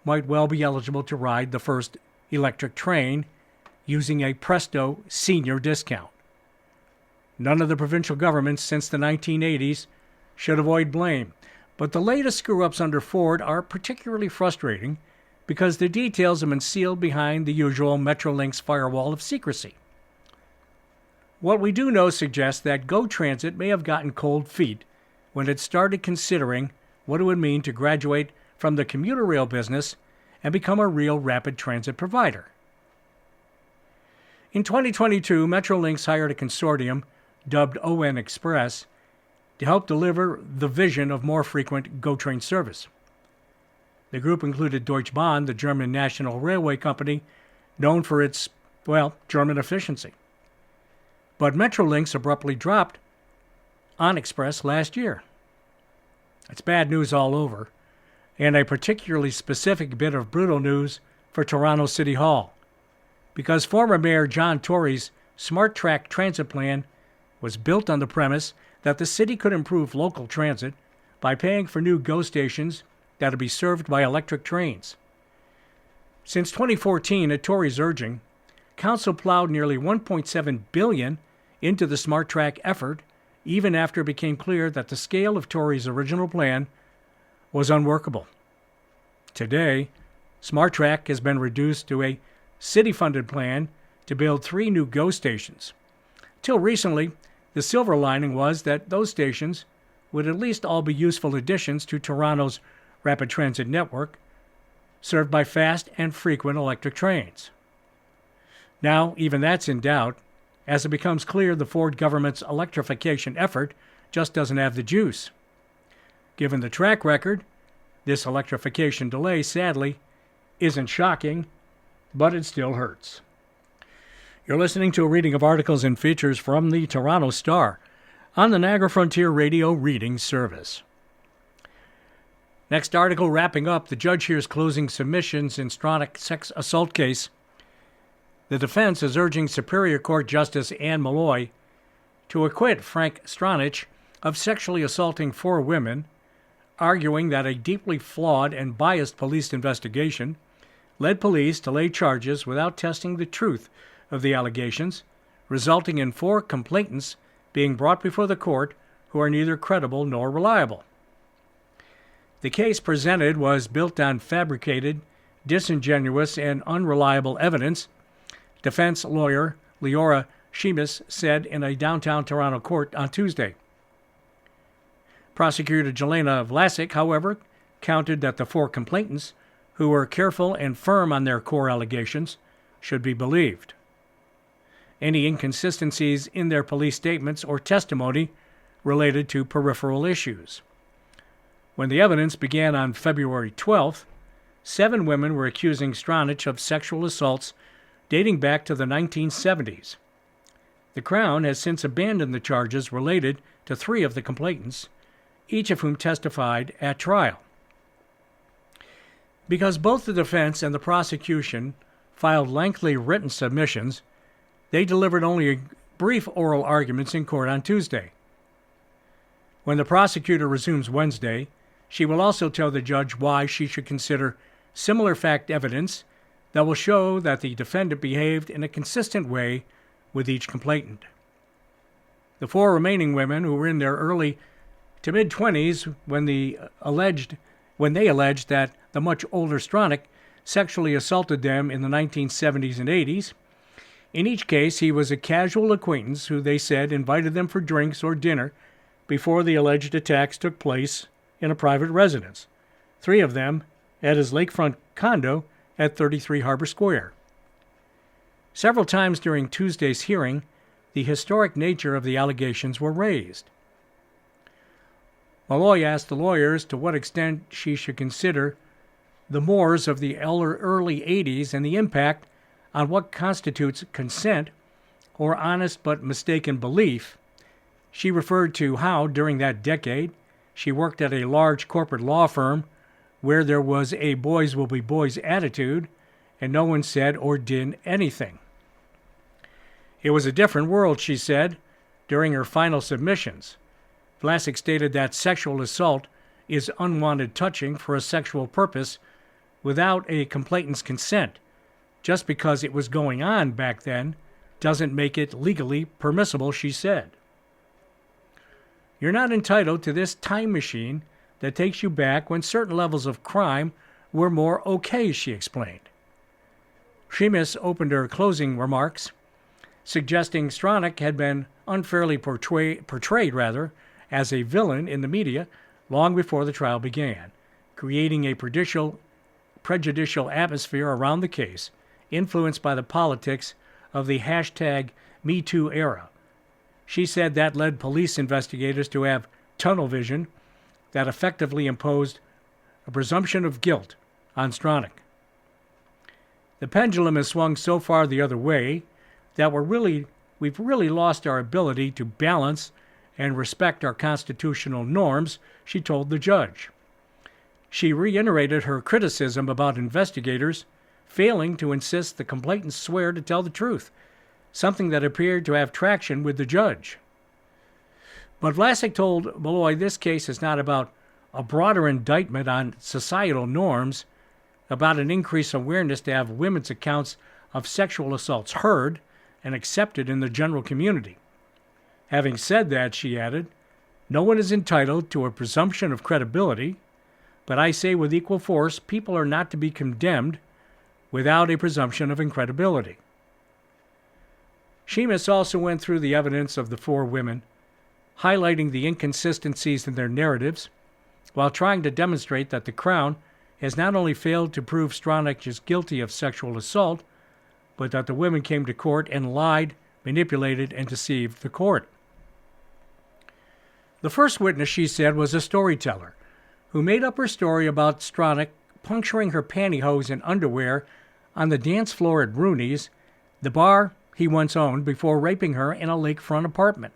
might well be eligible to ride the first electric train using a Presto senior discount. None of the provincial governments since the 1980s should avoid blame, but the latest screw-ups under Ford are particularly frustrating because the details have been sealed behind the usual Metrolinx firewall of secrecy. What we do know suggests that GO Transit may have gotten cold feet when it started considering what it would mean to graduate from the commuter rail business and become a real rapid transit provider. In 2022, Metrolinx hired a consortium dubbed ON Express to help deliver the vision of more frequent GO train service. The group included Deutsche Bahn, the German national railway company, known for its, German efficiency. But Metrolinx abruptly dropped on Express last year. It's bad news all over, and a particularly specific bit of brutal news for Toronto City Hall, because former Mayor John Tory's Smart Track transit plan was built on the premise that the city could improve local transit by paying for new GO stations that would be served by electric trains. Since 2014, at Tory's urging, Council plowed nearly $1.7 billion into the Smart Track effort, even after it became clear that the scale of Tory's original plan was unworkable. Today, Smart Track has been reduced to a city-funded plan to build 3 new GO stations. Till recently, the silver lining was that those stations would at least all be useful additions to Toronto's rapid transit network, served by fast and frequent electric trains. Now, even that's in doubt, as it becomes clear the Ford government's electrification effort just doesn't have the juice. Given the track record, this electrification delay, sadly, isn't shocking, but it still hurts. You're listening to a reading of articles and features from the Toronto Star on the Niagara Frontier Radio Reading Service. Next article wrapping up, the judge hears closing submissions in Stronach sex assault case. The defense is urging Superior Court Justice Anne Malloy to acquit Frank Stronach of sexually assaulting 4 women, arguing that a deeply flawed and biased police investigation led police to lay charges without testing the truth of the allegations, resulting in 4 complainants being brought before the court who are neither credible nor reliable. The case presented was built on fabricated, disingenuous, and unreliable evidence, defense lawyer Leora Sheamus said in a downtown Toronto court on Tuesday. Prosecutor Jelena Vlasic, however, countered that the 4 complainants, who were careful and firm on their core allegations, should be believed. Any inconsistencies in their police statements or testimony related to peripheral issues. When the evidence began on February 12th, 7 women were accusing Stronach of sexual assaults dating back to the 1970s. The Crown has since abandoned the charges related to 3 of the complainants, each of whom testified at trial. Because both the defense and the prosecution filed lengthy written submissions, they delivered only brief oral arguments in court on Tuesday. When the prosecutor resumes Wednesday, she will also tell the judge why she should consider similar fact evidence that will show that the defendant behaved in a consistent way with each complainant. The 4 remaining women, who were in their early to mid-20s when they alleged that the much older Stronach sexually assaulted them in the 1970s and 80s, in each case he was a casual acquaintance who they said invited them for drinks or dinner before the alleged attacks took place in a private residence, 3 of them at his lakefront condo at 33 Harbor Square. Several times during Tuesday's hearing, the historic nature of the allegations were raised. Malloy asked the lawyers to what extent she should consider the mores of the early 80s and the impact on what constitutes consent or honest but mistaken belief. She referred to how, during that decade, she worked at a large corporate law firm where there was a boys will be boys attitude and no one said or did anything. It was a different world, she said, during her final submissions. Vlasic stated that sexual assault is unwanted touching for a sexual purpose without a complainant's consent. Just because it was going on back then doesn't make it legally permissible, she said. You're not entitled to this time machine that takes you back when certain levels of crime were more okay, she explained. Sheamus opened her closing remarks, suggesting Stronach had been unfairly portrayed as a villain in the media long before the trial began, creating a prejudicial atmosphere around the case, influenced by the politics of the #MeToo era. She said that led police investigators to have tunnel vision that effectively imposed a presumption of guilt on Stronach. The pendulum has swung so far the other way that we've really lost our ability to balance and respect our constitutional norms, she told the judge. She reiterated her criticism about investigators failing to insist the complainants swear to tell the truth, something that appeared to have traction with the judge. But Vlasic told Malloy this case is not about a broader indictment on societal norms, about an increased awareness to have women's accounts of sexual assaults heard and accepted in the general community. Having said that, she added, no one is entitled to a presumption of credibility, but I say with equal force, people are not to be condemned without a presumption of incredibility. Sheamus also went through the evidence of the four women, highlighting the inconsistencies in their narratives, while trying to demonstrate that the Crown has not only failed to prove Stronach is guilty of sexual assault, but that the women came to court and lied, manipulated, and deceived the court. The first witness, she said, was a storyteller who made up her story about Stronach puncturing her pantyhose and underwear on the dance floor at Rooney's, the bar he once owned, before raping her in a lakefront apartment.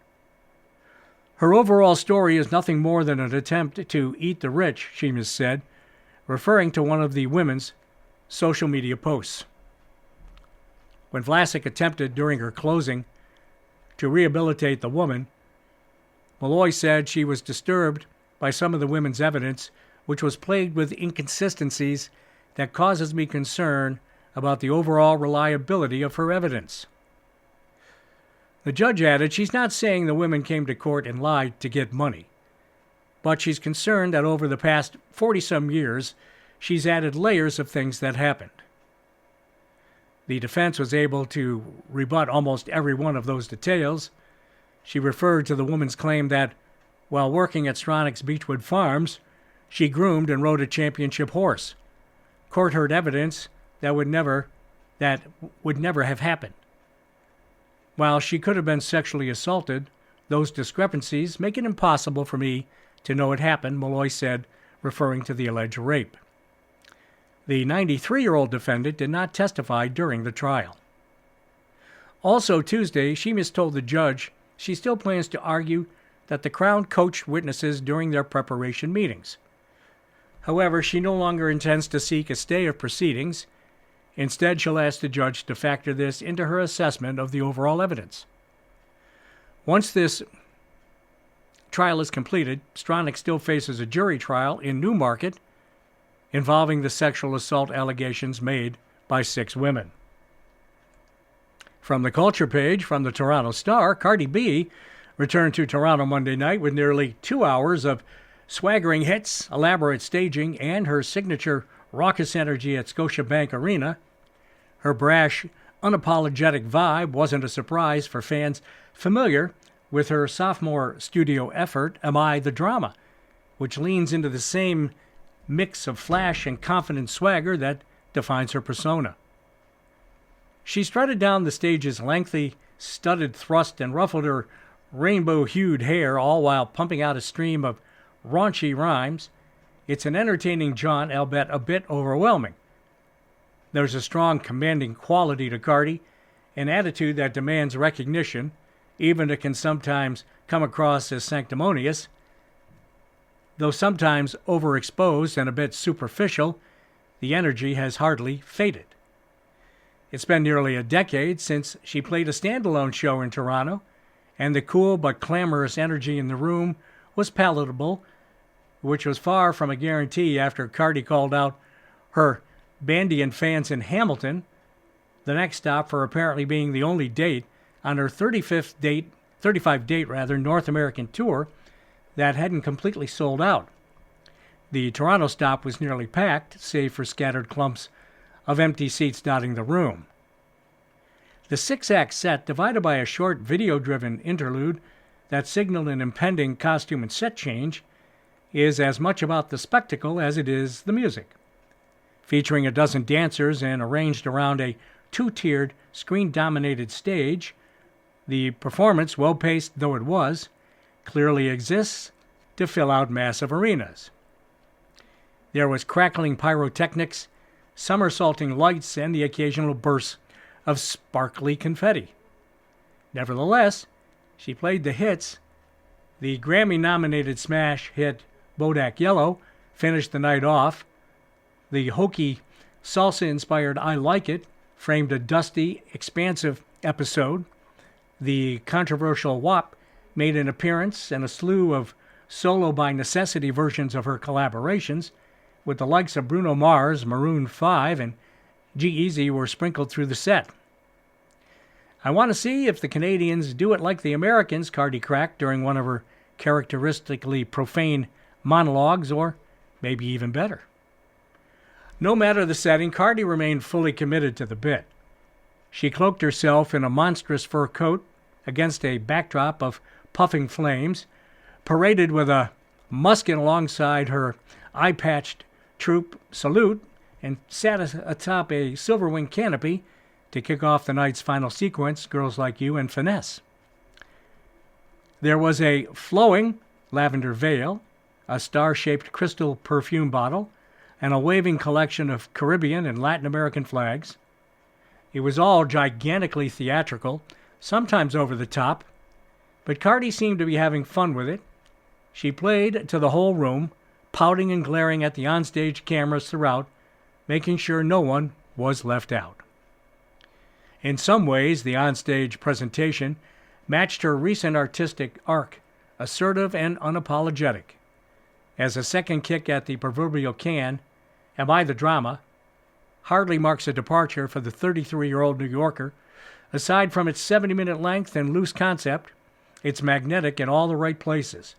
Her overall story is nothing more than an attempt to eat the rich, Sheamus said, referring to one of the women's social media posts. When Vlasic attempted during her closing to rehabilitate the woman, Malloy said she was disturbed by some of the women's evidence, which was plagued with inconsistencies that causes me concern about the overall reliability of her evidence. The judge added she's not saying the women came to court and lied to get money, but she's concerned that over the past 40-some years, she's added layers of things that happened. The defense was able to rebut almost every one of those details. She referred to the woman's claim that, while working at Stronach's Beechwood Farms, she groomed and rode a championship horse. Court heard evidence that would never have happened. While she could have been sexually assaulted, those discrepancies make it impossible for me to know it happened, Malloy said, referring to the alleged rape. The 93-year-old defendant did not testify during the trial. Also Tuesday, Sheamus told the judge she still plans to argue that the Crown coached witnesses during their preparation meetings. However, she no longer intends to seek a stay of proceedings. Instead, she'll ask the judge to factor this into her assessment of the overall evidence. Once this trial is completed, Stronach still faces a jury trial in Newmarket involving the sexual assault allegations made by 6 women. From the culture page from the Toronto Star, Cardi B returned to Toronto Monday night with nearly 2 hours of swaggering hits, elaborate staging, and her signature raucous energy at Scotiabank Arena. Her brash, unapologetic vibe wasn't a surprise for fans familiar with her sophomore studio effort, Am I the Drama, which leans into the same mix of flash and confident swagger that defines her persona. She strutted down the stage's lengthy, studded thrust and ruffled her rainbow-hued hair, all while pumping out a stream of raunchy rhymes. It's an entertaining jaunt, albeit a bit overwhelming. There's a strong, commanding quality to Cardi, an attitude that demands recognition, even if it can sometimes come across as sanctimonious. Though sometimes overexposed and a bit superficial, the energy has hardly faded. It's been nearly a decade since she played a standalone show in Toronto, and the cool but clamorous energy in the room was palatable, which was far from a guarantee after Cardi called out her Bandian fans in Hamilton, the next stop for apparently being the only date on her 35-date North American tour that hadn't completely sold out. The Toronto stop was nearly packed, save for scattered clumps of empty seats dotting the room. The 6-act set, divided by a short video-driven interlude that signaled an impending costume and set change, is as much about the spectacle as it is the music. Featuring a dozen dancers and arranged around a 2-tiered, screen-dominated stage, the performance, well-paced though it was, clearly exists to fill out massive arenas. There was crackling pyrotechnics, somersaulting lights, and the occasional bursts of sparkly confetti. Nevertheless, she played the hits The Grammy-nominated smash hit Bodak Yellow finished the night off. The hokey, salsa-inspired I Like It framed a dusty, expansive episode. The controversial WAP made an appearance and a slew of solo by necessity versions of her collaborations, with the likes of Bruno Mars, Maroon 5, and G-Eazy were sprinkled through the set. I want to see if the Canadians do it like the Americans, Cardi cracked during one of her characteristically profane monologues, or maybe even better. No matter the setting, Cardi remained fully committed to the bit. She cloaked herself in a monstrous fur coat against a backdrop of puffing flames, paraded with a musket alongside her eye-patched troop salute, and sat atop a silver-wing canopy to kick off the night's final sequence, Girls Like You and Finesse. There was a flowing lavender veil, a star-shaped crystal perfume bottle, and a waving collection of Caribbean and Latin American flags. It was all gigantically theatrical, sometimes over the top, but Cardi seemed to be having fun with it. She played to the whole room, pouting and glaring at the onstage cameras throughout, making sure no one was left out. In some ways, the onstage presentation matched her recent artistic arc, assertive and unapologetic. As a second kick at the proverbial can, Am I the Drama hardly marks a departure for the 33-year-old New Yorker. Aside from its 70-minute length and loose concept, it's magnetic in all the right places.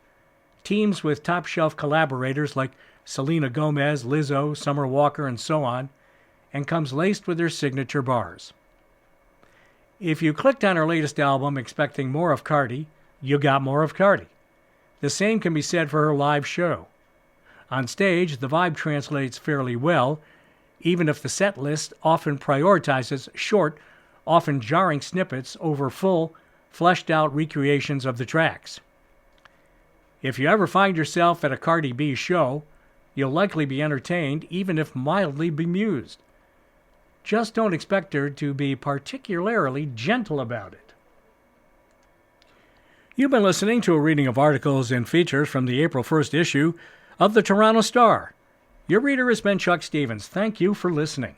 Teams with top-shelf collaborators like Selena Gomez, Lizzo, Summer Walker, and so on, and comes laced with their signature bars. If you clicked on her latest album expecting more of Cardi, you got more of Cardi. The same can be said for her live show. On stage, the vibe translates fairly well, even if the set list often prioritizes short, often jarring snippets over full, fleshed-out recreations of the tracks. If you ever find yourself at a Cardi B show, you'll likely be entertained, even if mildly bemused. Just don't expect her to be particularly gentle about it. You've been listening to a reading of articles and features from the April 1st issue of the Toronto Star. Your reader has been Chuck Stevens. Thank you for listening.